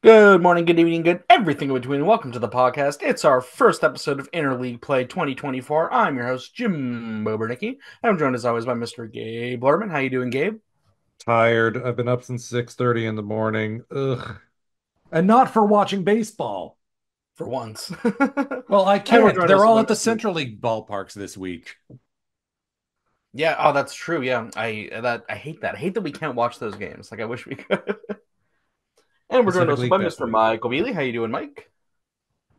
Good morning, good evening, good everything in between. Welcome to the podcast. It's our first episode of Interleague Play 2024. I'm your host, Jim Bobernicki. I'm joined as always by Mr. Gabe Lerman. How you doing, Gabe? Tired. I've been up since 6:30 in the morning. Ugh. And not for watching baseball. For once. Well, I And we're can't. joined They're also all by at the Mr. Central League ballparks this week. Yeah, oh, that's true. Yeah, I hate that. I hate that we can't watch those games. Like I wish we could. And we're joined Pacific also by League Best Mr. League. Michael Beasley. How you doing, Mike?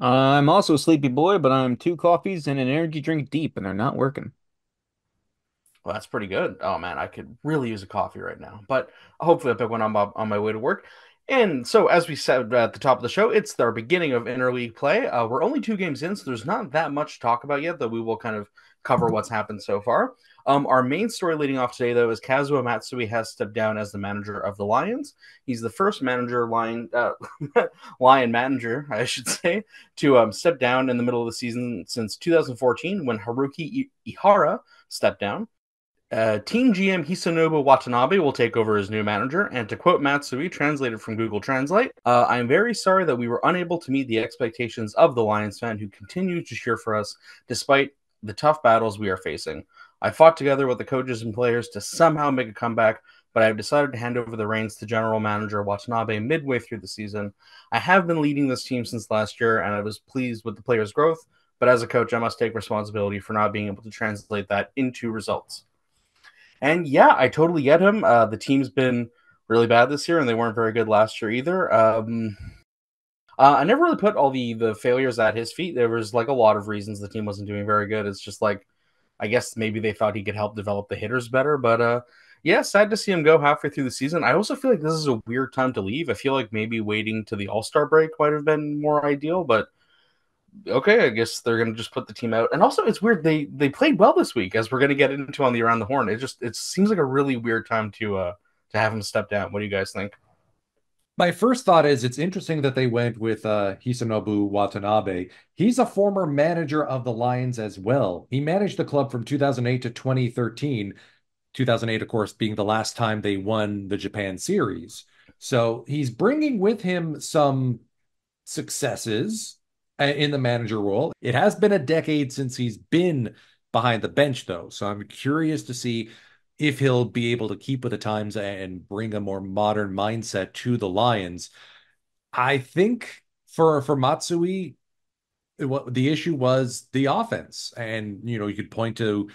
I'm also a sleepy boy, but I'm two coffees and an energy drink deep, and they're not working. Well, that's pretty good. Oh man, I could really use a coffee right now. But hopefully, I'll pick one on my way to work. And so, as we said at the top of the show, it's our beginning of interleague play. We're only two games in, so there's not that much to talk about yet. Though we will kind of cover what's happened so far. Our main story leading off today, though, is Kazuo Matsui has stepped down as the manager of the Lions. He's the first Lion manager, I should say, to step down in the middle of the season since 2014 when Haruki Ihara stepped down. Team GM Hisanobu Watanabe will take over as new manager, and to quote Matsui, translated from Google Translate, I'm very sorry that we were unable to meet the expectations of the Lions fan who continue to cheer for us despite the tough battles we are facing. I fought together with the coaches and players to somehow make a comeback, but I have decided to hand over the reins to General Manager Watanabe midway through the season. I have been leading this team since last year, and I was pleased with the players' growth, but as a coach, I must take responsibility for not being able to translate that into results. And yeah, I totally get him. The team's been really bad this year, and they weren't very good last year either. I never really put all the failures at his feet. There was like a lot of reasons the team wasn't doing very good. It's just like I guess maybe they thought he could help develop the hitters better, but yeah, sad to see him go halfway through the season. I also feel like this is a weird time to leave. I feel like maybe waiting to the All Star break might have been more ideal, but okay, I guess they're gonna just put the team out. And also, it's weird they played well this week, as we're gonna get into on the Around the Horn. It seems like a really weird time to have him step down. What do you guys think? My first thought is it's interesting that they went with Hisanobu Watanabe. He's a former manager of the Lions as well. He managed the club from 2008 to 2013. 2008, of course, being the last time they won the Japan series. So he's bringing with him some successes in the manager role. It has been a decade since he's been behind the bench, though. So I'm curious to see if he'll be able to keep with the times and bring a more modern mindset to the Lions. I think for Matsui, what the issue was the offense, and you could point to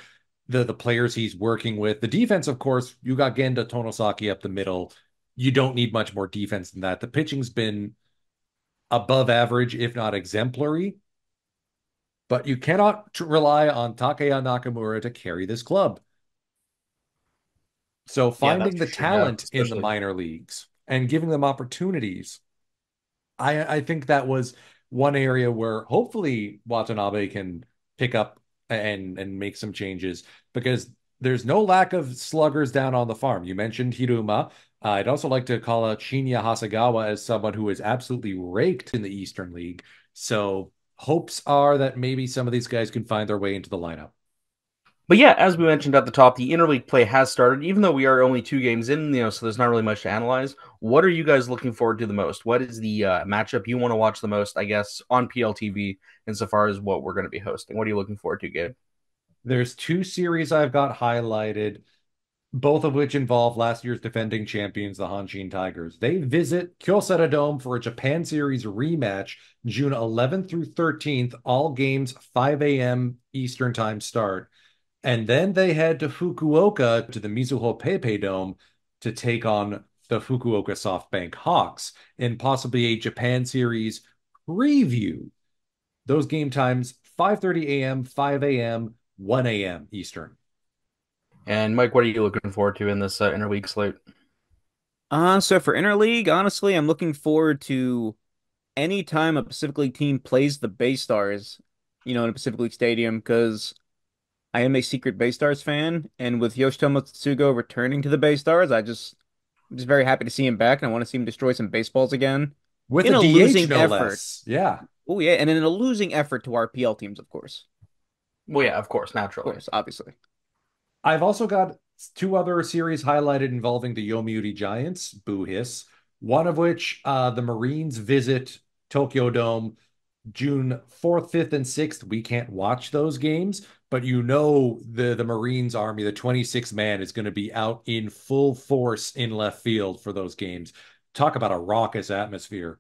the players he's working with. The defense, of course, you got Genda Tonosaki up the middle. You don't need much more defense than that. The pitching's been above average, if not exemplary. But you cannot rely on Takaya Nakamura to carry this club. So Yeah, that's finding the for sure. Yeah, talent in the especially minor leagues and giving them opportunities, I think that was one area where hopefully Watanabe can pick up and make some changes because there's no lack of sluggers down on the farm. You mentioned Hiruma. I'd also like to call out Shinya Hasegawa as someone who is absolutely raked in the Eastern League. So hopes are that maybe some of these guys can find their way into the lineup. But yeah, as we mentioned at the top, the interleague play has started. Even though we are only two games in, so there's not really much to analyze. What are you guys looking forward to the most? What is the matchup you want to watch the most? I guess on PLTV, insofar as what we're going to be hosting. What are you looking forward to, Gabe? There's two series I've got highlighted, both of which involve last year's defending champions, the Hanshin Tigers. They visit Kyocera Dome for a Japan Series rematch June 11th through 13th, all games 5 a.m. Eastern Time start. And then they head to Fukuoka to the Mizuho PayPay Dome to take on the Fukuoka SoftBank Hawks in possibly a Japan Series preview. Those game times 5:30 a.m., 5 a.m., 1 a.m. Eastern. And Mike, what are you looking forward to in this interleague slate? So for interleague, honestly, I'm looking forward to any time a Pacific League team plays the Bay Stars, in a Pacific League stadium, because I am a secret Bay Stars fan, and with Yoshitomo Tsugo returning to the Bay Stars, I'm just very happy to see him back, and I want to see him destroy some baseballs again With in a a DH, losing no effort. less. Yeah. Oh yeah, and in a losing effort to our PL teams, of course. Well, yeah, of course, Of naturally. course, obviously. I've also got two other series highlighted involving the Yomiuri Giants, boo hiss, One of which the Marines visit Tokyo Dome June 4th, 5th, and 6th. We can't watch those games, but the Marines Army, the 26th man, is going to be out in full force in left field for those games. Talk about a raucous atmosphere.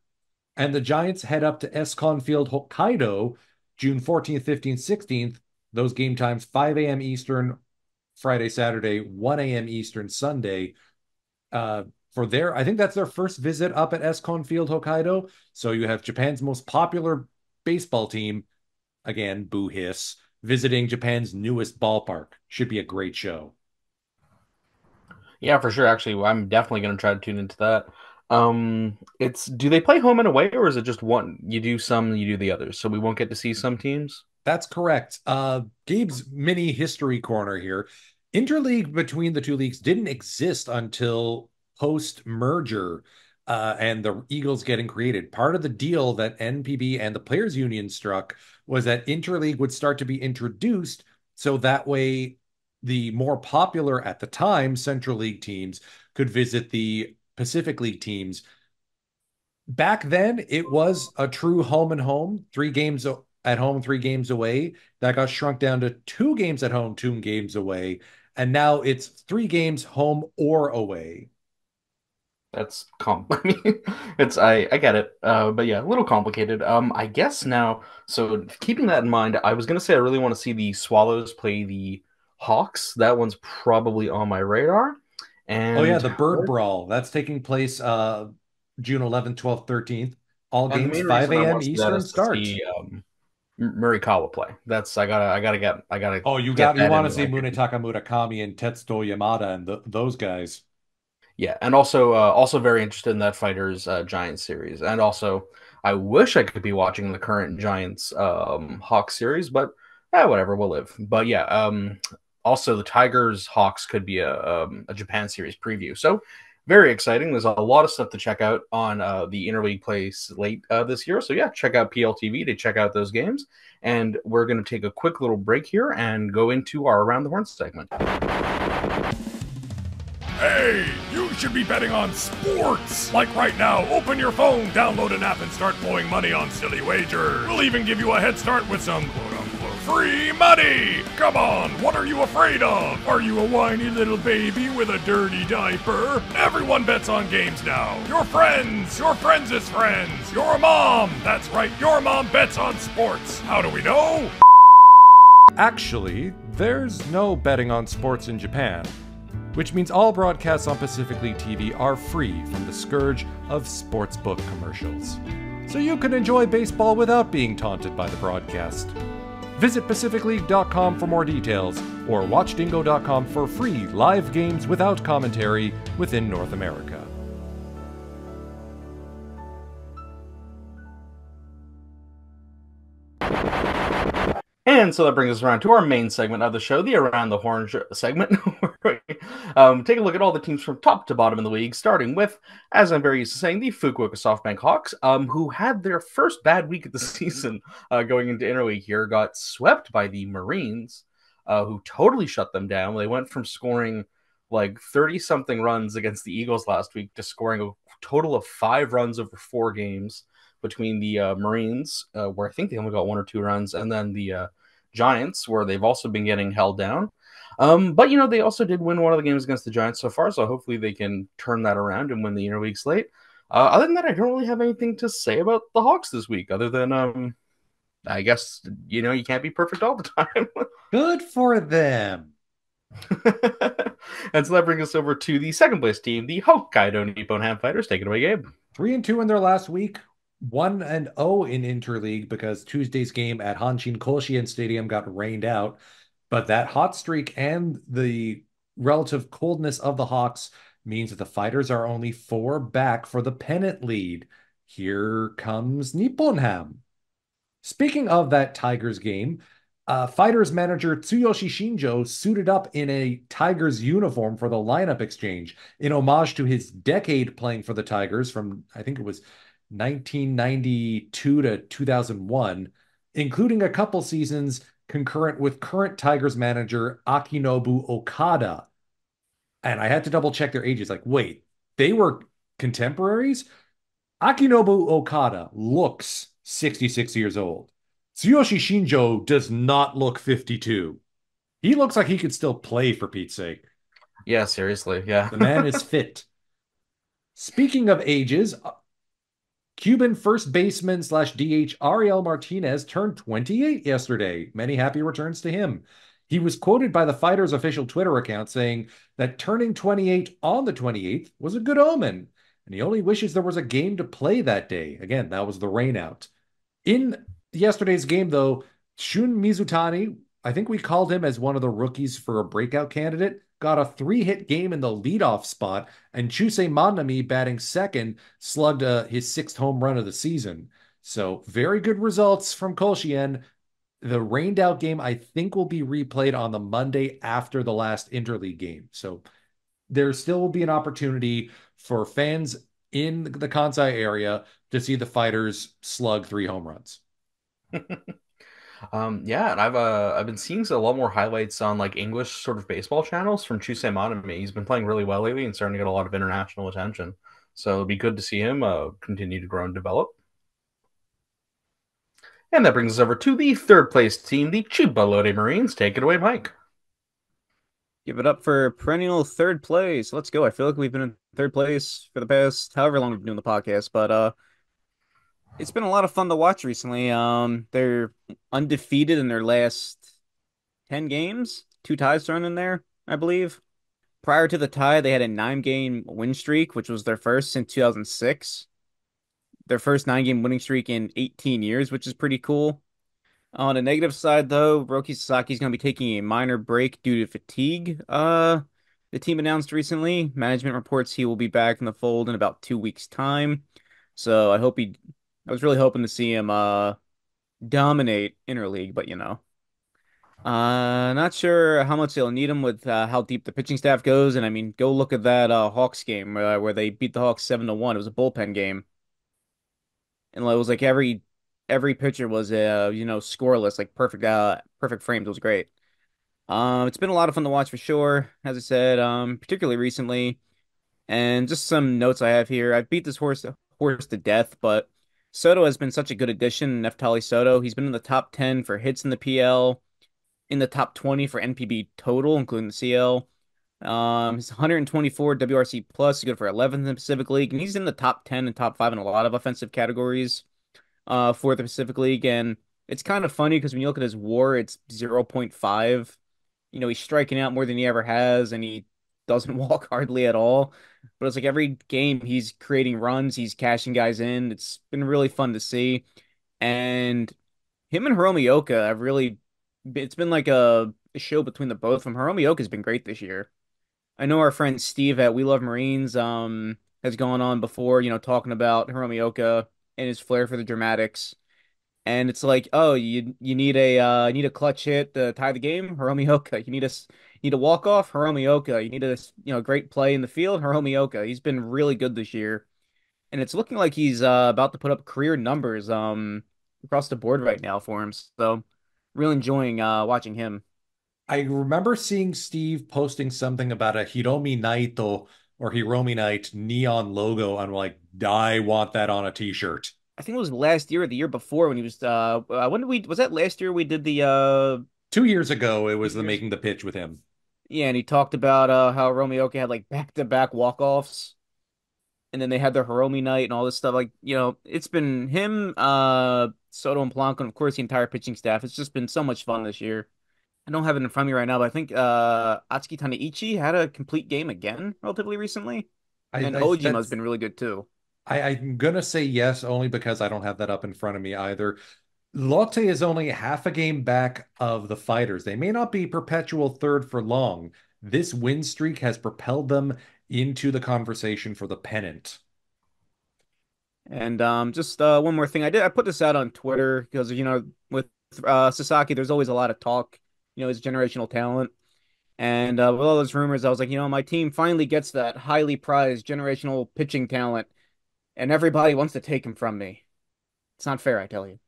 And the Giants head up to Escon Field, Hokkaido, June 14th, 15th, 16th. Those game times 5 a.m. Eastern, Friday, Saturday, 1 a.m. Eastern, Sunday. I think that's their first visit up at Escon Field, Hokkaido. So you have Japan's most popular baseball team, again, boo hiss, visiting Japan's newest ballpark. Should be a great show. Yeah, for sure. Actually, I'm definitely going to try to tune into that. It's do they play home and away, or is it just one? You do some, you do the others, so we won't get to see some teams. That's correct. Gabe's mini history corner here. Interleague between the two leagues didn't exist until post merger and the Eagles getting created. Part of the deal that NPB and the Players Union struck was that Interleague would start to be introduced so that way the more popular at the time Central League teams could visit the Pacific League teams. Back then, it was a true home and home, 3 games at home, 3 games away. That got shrunk down to 2 games at home, 2 games away. And now it's 3 games home or away. That's I mean, I get it, but yeah, a little complicated. I guess now. So keeping that in mind, I was gonna say I really want to see the Swallows play the Hawks. That one's probably on my radar. Oh yeah, And the Bird Brawl. That's taking place June 11th, 12th, 13th. All and the games main 5 reason I a.m. want to see that Eastern is to start. see Murikawa play. That's I gotta Oh, you get that want to into see my. Munetaka Murakami and Tetsuto Yamada and those guys. Yeah, and also very interested in that Fighters Giants series, and also I wish I could be watching the current Giants Hawks series, but whatever, we'll live. But yeah, also the Tigers Hawks could be a Japan series preview, so very exciting. There's a lot of stuff to check out on the interleague play late this year, so yeah, check out PLTV to check out those games, and we're going to take a quick little break here and go into our Around the Horn segment. Hey, you should be betting on sports! Like right now, open your phone, download an app, and start blowing money on silly wagers. We'll even give you a head start with some quote-unquote free money! Come on, what are you afraid of? Are you a whiny little baby with a dirty diaper? Everyone bets on games now. Your friends' friends, your mom! That's right, your mom bets on sports. How do we know? Actually, there's no betting on sports in Japan, which means all broadcasts on Pacific League TV are free from the scourge of sportsbook commercials. So you can enjoy baseball without being taunted by the broadcast. Visit PacificLeague.com for more details, or WatchDingo.com for free live games without commentary within North America. And so that brings us around to our main segment of the show, the Around the Horn segment. Where we, take a look at all the teams from top to bottom in the league, starting with, as I'm very used to saying, the Fukuoka SoftBank Hawks, who had their first bad week of the season going into interleague here, got swept by the Marines, who totally shut them down. They went from scoring like 30-something runs against the Eagles last week to scoring a total of 5 runs over 4 games between the Marines, where I think they only got 1 or 2 runs, and then the Giants, where they've also been getting held down. But, they also did win one of the games against the Giants so far, so hopefully they can turn that around and win the interleague slate. Other than that, I don't really have anything to say about the Hawks this week, other than, I guess, you can't be perfect all the time. Good for them. And so that brings us over to the second place team, the Hokkaido Nippon Ham Fighters. Take it away, Gabe. 3-2 in their last week. 1-0 in interleague because Tuesday's game at Hanshin Koshien Stadium got rained out. But that hot streak and the relative coldness of the Hawks means that the Fighters are only 4 back for the pennant lead. Here comes Nippon Ham. Speaking of that Tigers game, Fighters manager Tsuyoshi Shinjo suited up in a Tigers uniform for the lineup exchange in homage to his decade playing for the Tigers from, I think it was 1992 to 2001, including a couple seasons concurrent with current Tigers manager Akinobu Okada. And I had to double check their ages. Like, wait, they were contemporaries, Akinobu Okada looks 66 years old. Tsuyoshi Shinjo does not look 52. He looks like he could still play, for Pete's sake. Yeah, seriously. Yeah. The man is fit. Speaking of ages, Cuban first baseman slash DH Ariel Martinez turned 28 yesterday. Many happy returns to him. He was quoted by the fighter's official Twitter account saying that turning 28 on the 28th was a good omen, and he only wishes there was a game to play that day. Again, that was the rainout. In yesterday's game, though, Shun Mizutani, I think we called him as one of the rookies for a breakout candidate, got a 3-hit game in the leadoff spot, and Chusei Manami, batting second, slugged his 6th home run of the season. So very good results from Kolchien. The rained out game, I think, will be replayed on the Monday after the last interleague game. So there still will be an opportunity for fans in the Kansai area to see the fighters slug 3 home runs. Yeah, and I've been seeing a lot more highlights on like English sort of baseball channels from Chusei Manami. He's been playing really well lately and starting to get a lot of international attention. So it'll be good to see him continue to grow and develop. And that brings us over to the third place team, the Chibalode Marines. Take it away, Mike. Give it up for perennial third place. Let's go. I feel like we've been in third place for the past however long we've been doing the podcast, but it's been a lot of fun to watch recently. They're undefeated in their last 10 games, 2 ties thrown in there, I believe. Prior to the tie, they had a 9-game win streak, which was their first since 2006. Their first 9-game winning streak in 18 years, which is pretty cool. On the negative side, though, Roki Sasaki is going to be taking a minor break due to fatigue. The team announced recently. Management reports he will be back in the fold in about 2 weeks' time. So I was really hoping to see him dominate interleague, but not sure how much they'll need him with how deep the pitching staff goes. And I mean, go look at that Hawks game where they beat the Hawks 7-1. It was a bullpen game, and it was like every pitcher was scoreless, like perfect frames. It was great. It's been a lot of fun to watch for sure, as I said, particularly recently. And just some notes I have here. I beat this horse to death, but Soto has been such a good addition. Neftali Soto, he's been in the top 10 for hits in the PL, in the top 20 for NPB total, including the CL. He's 124 WRC plus, good for 11th in the Pacific League, and he's in the top 10 and top 5 in a lot of offensive categories for the Pacific League. And it's kind of funny because when you look at his WAR, it's 0.5. He's striking out more than he ever has, and he doesn't walk hardly at all. But it's like every game he's creating runs, he's cashing guys in. It's been really fun to see. And him and Hiromi Oka have really, it's been like a show between the both of them. Hiromi Oka has been great this year. I know our friend Steve at We Love Marines has gone on before, talking about Hiromi Oka and his flair for the dramatics. And it's like, oh, you need a clutch hit to tie the game, Hiromi Oka. You need a walk off, Hiromi Oka. You need a great play in the field, Hiromi Oka. He's been really good this year, and it's looking like he's about to put up career numbers across the board right now for him. So, really enjoying watching him. I remember seeing Steve posting something about a Hiromi Naito or Hiromi Knight neon logo. I'm like, I want that on a t-shirt. I think it was last year or the year before when he was when did was that last year we did the 2 years ago it was the making the pitch with him. Yeah, and he talked about how Romeo had like back-to-back walk-offs, and then they had their Hiromi night and all this stuff. Like, it's been him, Soto and Polanco, and of course the entire pitching staff. It's just been so much fun this year. I don't have it in front of me right now, but I think Atsuki Taneichi had a complete game again relatively recently. And Ojima's been really good too. I'm gonna say yes, only because I don't have that up in front of me either. Lotte is only half a game back of the fighters. They may not be perpetual third for long. This win streak has propelled them into the conversation for the pennant. And just one more thing. I put this out on Twitter because, with Sasaki, there's always a lot of talk, his generational talent. And with all those rumors, I was like, my team finally gets that highly prized generational pitching talent, and everybody wants to take him from me. It's not fair, I tell you.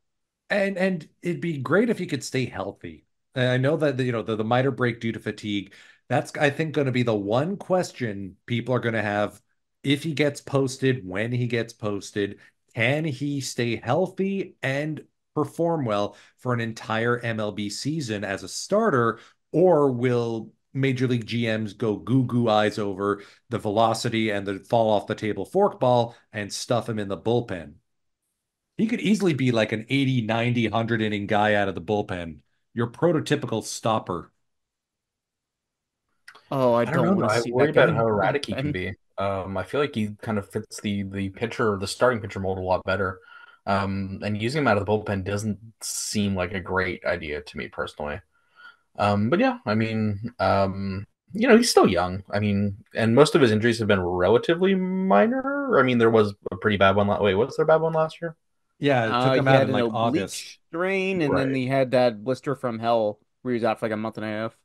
And it'd be great if he could stay healthy. And I know that the minor break due to fatigue, that's I think going to be the one question people are going to have if he gets posted, when he gets posted, can he stay healthy and perform well for an entire MLB season as a starter, or will Major League GMs go goo eyes over the velocity and the fall off the table forkball and stuff him in the bullpen? He could easily be like an 80, 90, 100 inning guy out of the bullpen. Your prototypical stopper. Oh, I I don't don't know, want though. to I see worry that guy about in how the erratic he can bullpen. be. I feel like he kind of fits the pitcher, the starting pitcher mold a lot better. And using him out of the bullpen doesn't seem like a great idea to me personally. But yeah, I mean, he's still young. I mean, and most of his injuries have been relatively minor. I mean, there was a pretty bad one. Wait, was there a bad one last year? Yeah, it took him He out had in an like oblique August. strain, and then Right. he had that blister from hell where he was out for like a month and a half.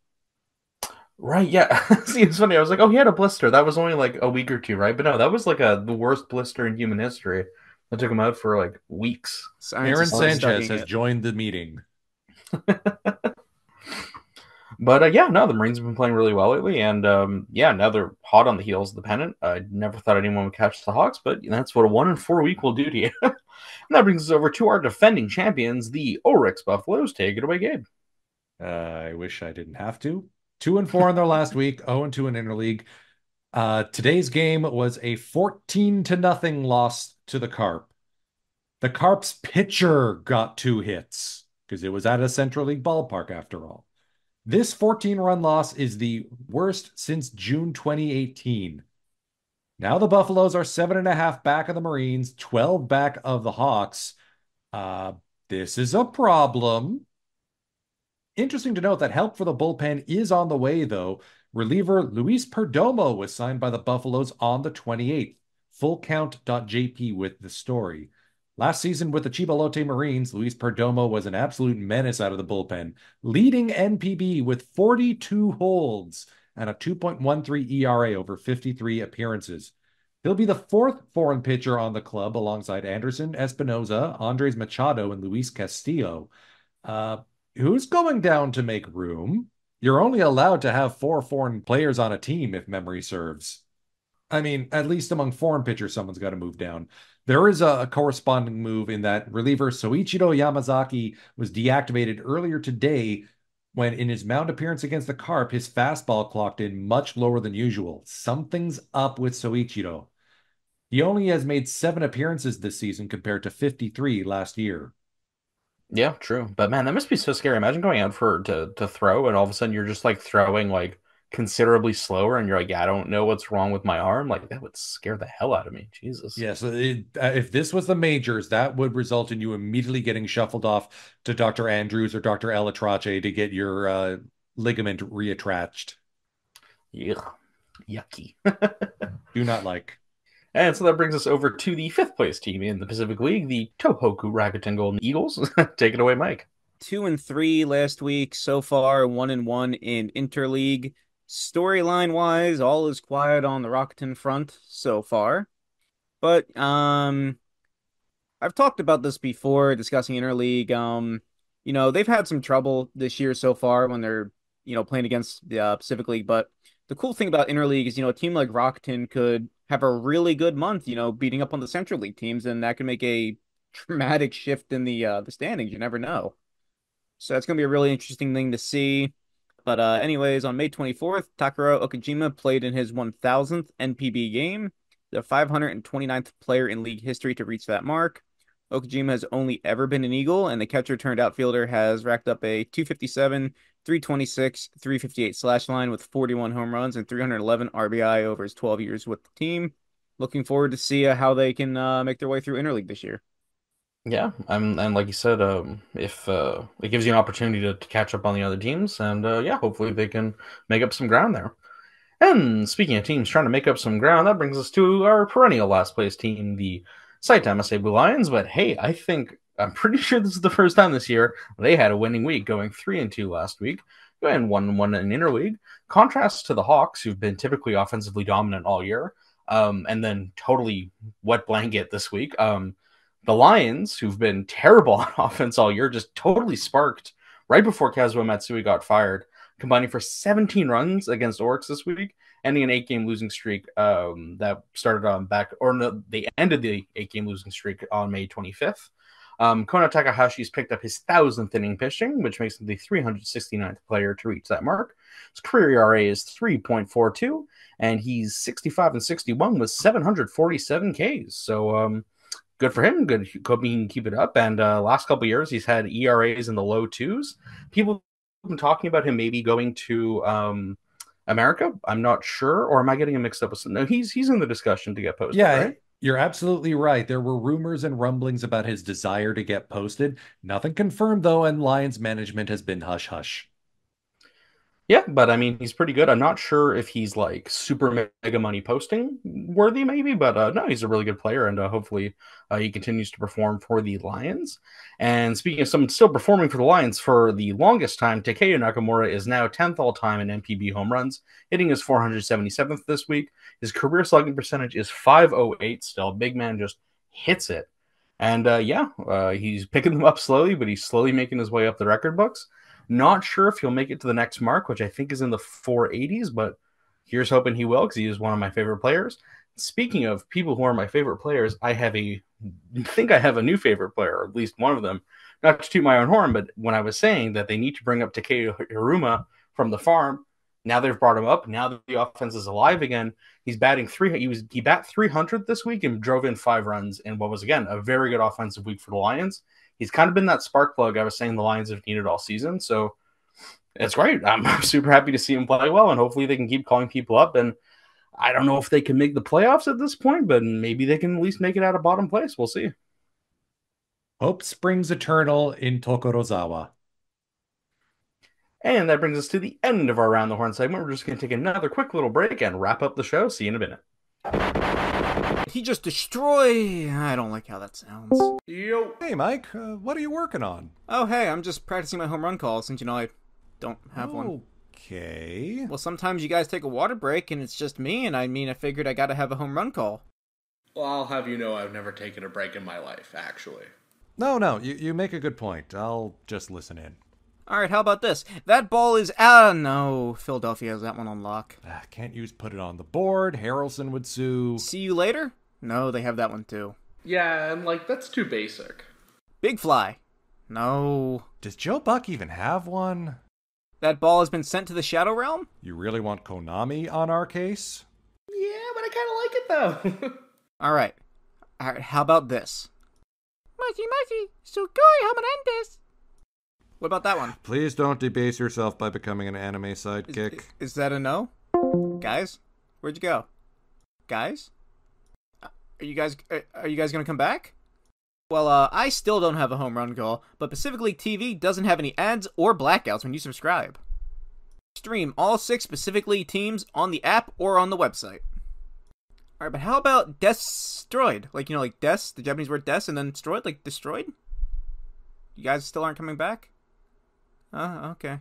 Right, yeah. See, it's funny. I was like, oh, he had a blister. That was only like a week or two, right? But no, that was like the worst blister in human history. That took him out for like weeks. Science is Aaron still Sanchez studying has it. joined the meeting. But yeah, no, the Marines have been playing really well lately, and yeah, now they're hot on the heels of the pennant. I never thought anyone would catch the Hawks, but that's what a 1-4 week will do to you. And that brings us over to our defending champions, the Oryx Buffaloes. Take it away, Gabe. I wish I didn't have to. 2-4 in their last week, 0-2 in interleague. Today's game was a 14-0 loss to the Carp. The Carp's pitcher got 2 hits because it was at a Central League ballpark after all. This 14-run loss is the worst since June 2018. Now the Buffaloes are 7.5 back of the Marines, 12 back of the Hawks. This is a problem. Interesting to note that help for the bullpen is on the way, though. Reliever Luis Perdomo was signed by the Buffaloes on the 28th. Fullcount.jp with the story. Last season with the Chibalote Marines, Luis Perdomo was an absolute menace out of the bullpen, leading NPB with 42 holds and a 2.13 ERA over 53 appearances. He'll be the 4th foreign pitcher on the club alongside Anderson Espinoza, Andres Machado, and Luis Castillo. Who's going down to make room? You're only allowed to have 4 foreign players on a team, if memory serves. I mean, at least among foreign pitchers, someone's got to move down. There is a corresponding move in that reliever Soichiro Yamazaki was deactivated earlier today when, in his mound appearance against the Carp, his fastball clocked in much lower than usual. Something's up with Soichiro. He only has made 7 appearances this season compared to 53 last year. Yeah, true. But man, that must be so scary. Imagine going out to throw, and all of a sudden you're just like throwing like considerably slower, and you're like, yeah, I don't know what's wrong with my arm. Like that would scare the hell out of me. Jesus. Yes, if this was the majors, that would result in you immediately getting shuffled off to Dr. Andrews or Dr. Elatrache to get your ligament reattached. Yuck. Yucky. Do not like. And so that brings us over to the 5th place team in the Pacific League, the Tohoku Rakuten Golden Eagles. Take it away, Mike. 2-3 last week so far, 1-1 in interleague. Storyline wise, all is quiet on the Rakuten front so far. But I've talked about this before, discussing interleague. They've had some trouble this year so far when they're, playing against the Pacific League. But the cool thing about interleague is, a team like Rakuten could have a really good month, beating up on the Central League teams, and that can make a dramatic shift in the standings. You never know. So that's gonna be a really interesting thing to see. But anyways, on May 24th, Takaro Okajima played in his 1000th NPB game, the 529th player in league history to reach that mark. Okajima has only ever been an Eagle, and the catcher turned outfielder has racked up a 257, 326, 358 slash line with 41 home runs and 311 RBI over his 12 years with the team. Looking forward to see how they can make their way through interleague this year. Yeah, and like you said, if it gives you an opportunity to catch up on the other teams, and yeah, hopefully they can make up some ground there. And speaking of teams trying to make up some ground, that brings us to our perennial last place team, the Saitama Seibu Lions. But hey, I'm pretty sure this is the first time this year they had a winning week, going 3-2 last week, and 1-1 in interleague. Contrast to the Hawks, who've been typically offensively dominant all year, and then totally wet blanket this week. The Lions, who've been terrible on offense all year, just totally sparked right before Kazuo Matsui got fired, combining for 17 runs against Oryx this week ending an 8-game losing streak that started on back, or no, they ended the 8-game losing streak on May 25th. Kono Takahashi's picked up his 1,000th inning pitching, which makes him the 369th player to reach that mark. His career ERA is 3.42, and he's 65 and 61 with 747 Ks. So good for him. Good. Hope he can keep it up. And last couple of years, he's had ERAs in the low twos. People have been talking about him maybe going to America. I'm not sure, or am I getting him mixed up with some? No, he's in the discussion to get posted. Yeah, right? You're absolutely right. There were rumors and rumblings about his desire to get posted. Nothing confirmed, though, and Lions management has been hush-hush. Yeah, but I mean, he's pretty good. I'm not sure if he's like super mega money posting worthy, maybe, but no, he's a really good player, and hopefully he continues to perform for the Lions. And speaking of someone still performing for the Lions for the longest time, Takeo Nakamura is now 10th all time in MPB home runs, hitting his 477th this week. His career slugging percentage is 508 still. Big man just hits it. And he's picking them up slowly, but he's slowly making his way up the record books. Not sure if he'll make it to the next mark, which I think is in the 480s, but here's hoping he will because he is one of my favorite players. Speaking of people who are my favorite players, I think I have a new favorite player, or at least one of them. Not to toot my own horn, but when I was saying that they need to bring up Takeo Hiruma from the farm, now they've brought him up. Now that the offense is alive again, he's batting he bat 300 this week and drove in 5 runs in what was, again, a very good offensive week for the Lions. He's kind of been that spark plug I was saying the Lions have needed all season. So it's great. I'm super happy to see him play well, and hopefully they can keep calling people up. And I don't know if they can make the playoffs at this point, but maybe they can at least make it out of bottom place. We'll see. Hope springs eternal in Tokorozawa. And that brings us to the end of our Around the Horn segment. We're just going to take another quick little break and wrap up the show. See you in a minute. He just destroyed. I don't like how that sounds. Yo. Hey, Mike, what are you working on? Oh, hey, I'm just practicing my home run call since, I don't have one. Okay. Well, sometimes you guys take a water break and it's just me, and I figured I gotta have a home run call. Well, I'll have you know I've never taken a break in my life, actually. No, you make a good point. I'll just listen in. Alright, how about this? That ball is out. No, Philadelphia has that one on lock. Can't use put it on the board. Harrelson would sue. See you later? No, they have that one too. Yeah, and that's too basic. Big fly. No. Does Joe Buck even have one? That ball has been sent to the Shadow Realm? You really want Konami on our case? Yeah, but I kind of like it, though. Alright, how about this? Mikey, sugoi Hamanandes. What about that one? Please don't debase yourself by becoming an anime sidekick. Is that a no? Guys? Where'd you go? Guys? Are you guys gonna come back? Well, I still don't have a home run call, but Pacific League TV doesn't have any ads or blackouts when you subscribe. Stream all 6 Pacific League teams on the app or on the website. Alright, but how about destroyed? Like des, the Japanese word des, and then destroyed, like destroyed? You guys still aren't coming back? Okay.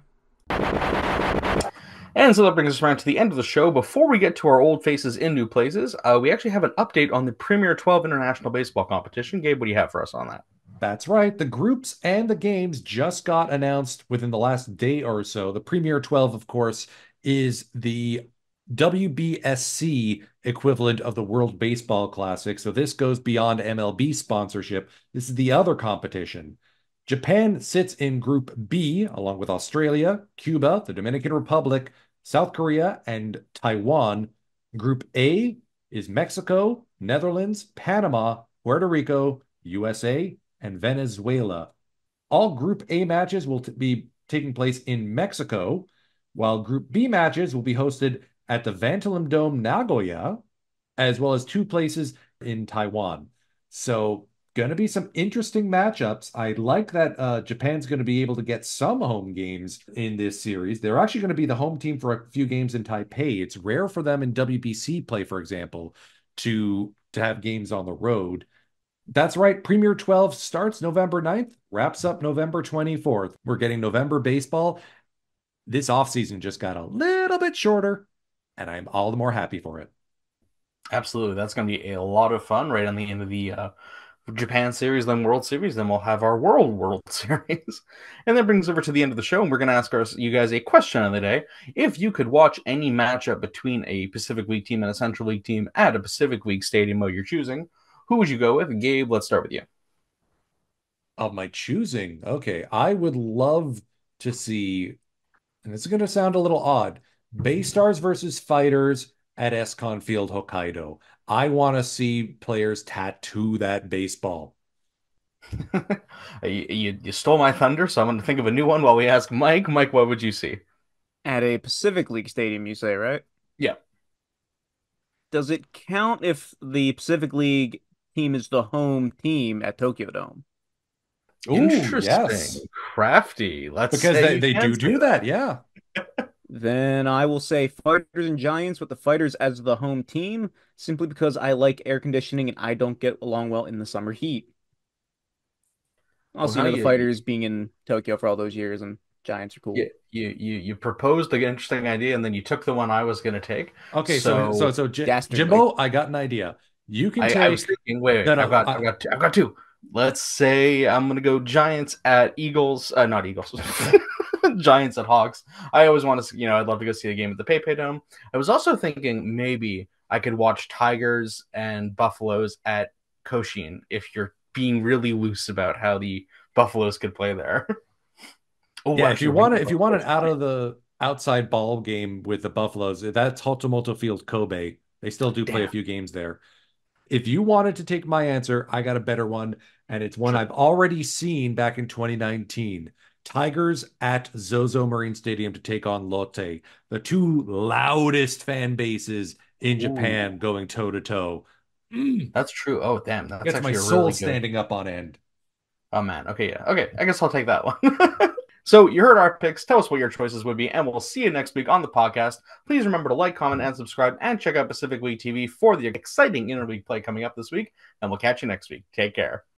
And so that brings us around to the end of the show. Before we get to our old faces in new places, we actually have an update on the Premier 12 International Baseball Competition. Gabe, what do you have for us on that? That's right. The groups and the games just got announced within the last day or so. The Premier 12, of course, is the WBSC equivalent of the World Baseball Classic. So this goes beyond MLB sponsorship. This is the other competition. Japan sits in Group B, along with Australia, Cuba, the Dominican Republic, South Korea, and Taiwan. Group A is Mexico, Netherlands, Panama, Puerto Rico, USA, and Venezuela. All Group A matches will be taking place in Mexico, while Group B matches will be hosted at the Vantilum Dome, Nagoya, as well as 2 places in Taiwan. So going to be some interesting matchups. I like that Japan's going to be able to get some home games in this series. They're actually going to be the home team for a few games in Taipei. It's rare for them in WBC play, for example, to have games on the road. That's right. Premier 12 starts November 9th, wraps up November 24th. We're getting November baseball. This offseason just got a little bit shorter, and I'm all the more happy for it. Absolutely. That's going to be a lot of fun right on the end of the Japan Series, then World Series, then we'll have our World Series. And that brings us over to the end of the show, and we're going to ask you guys a question of the day. If you could watch any matchup between a Pacific League team and a Central League team at a Pacific League stadium of your choosing, who would you go with? Gabe, let's start with you. Of my choosing. Okay, I would love to see, and it's going to sound a little odd, Baystars versus Fighters at Escon Field, Hokkaido. I want to see players tattoo that baseball. You stole my thunder, so I'm going to think of a new one while we ask Mike. Mike, what would you see? At a Pacific League stadium, you say, right? Yeah. Does it count if the Pacific League team is the home team at Tokyo Dome? Ooh, Interesting. yes. Crafty. Let's Because say they do that, yeah. Then I will say Fighters and Giants with the Fighters as the home team, simply because I like air conditioning and I don't get along well in the summer heat. Also, Well, the Fighters being in Tokyo for all those years and Giants are cool. You proposed an interesting idea and then you took the one I was going to take. Okay, so Jimbo, I got an idea. You can take. I was thinking. Wait. I've got two. Let's say I'm going to go Giants at Eagles. Not Eagles. Giants at Hawks. I always want to, I'd love to go see a game at the PayPay Dome. I was also thinking maybe I could watch Tigers and Buffaloes at Koshin if you're being really loose about how the Buffaloes could play there. Yeah, if you want an out of the outside ball game with the Buffaloes, that's Hotomoto Field, Kobe. They still do play a few games there. If you wanted to take my answer, I got a better one, and it's one I've already seen back in 2019. Tigers at Zozo Marine Stadium to take on Lotte, the two loudest fan bases in Japan going toe-to-toe. That's true. Oh, damn. That's gets my soul really standing up on end. Oh, man. Okay, yeah. Okay, I guess I'll take that one. So you heard our picks. Tell us what your choices would be, and we'll see you next week on the podcast. Please remember to like, comment, and subscribe, and check out Pacific League TV for the exciting interleague play coming up this week, and we'll catch you next week. Take care.